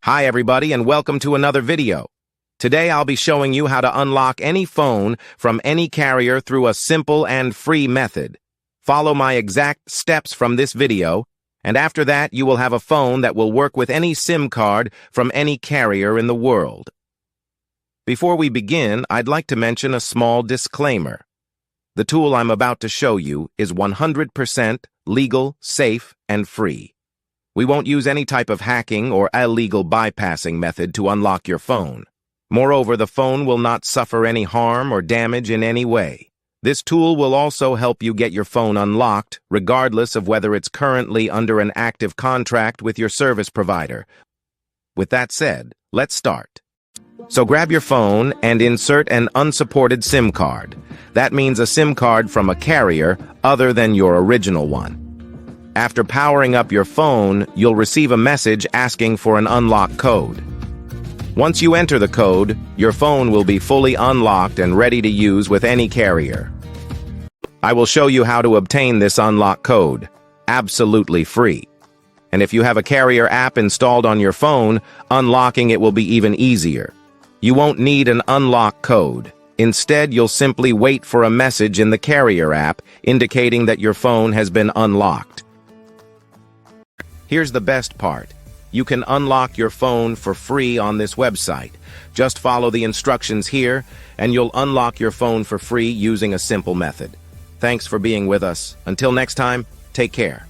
Hi everybody and welcome to another video. Today I'll be showing you how to unlock any phone from any carrier through a simple and free method. Follow my exact steps from this video, and after that you will have a phone that will work with any SIM card from any carrier in the world. Before we begin, I'd like to mention a small disclaimer. The tool I'm about to show you is 100% legal, safe, and free. We won't use any type of hacking or illegal bypassing method to unlock your phone. Moreover, the phone will not suffer any harm or damage in any way. This tool will also help you get your phone unlocked, regardless of whether it's currently under an active contract with your service provider. With that said, let's start. So grab your phone and insert an unsupported SIM card. That means a SIM card from a carrier other than your original one. After powering up your phone, you'll receive a message asking for an unlock code. Once you enter the code, your phone will be fully unlocked and ready to use with any carrier. I will show you how to obtain this unlock code, absolutely free. And if you have a carrier app installed on your phone, unlocking it will be even easier. You won't need an unlock code. Instead, you'll simply wait for a message in the carrier app indicating that your phone has been unlocked. Here's the best part. You can unlock your phone for free on this website. Just follow the instructions here, and you'll unlock your phone for free using a simple method. Thanks for being with us. Until next time, take care.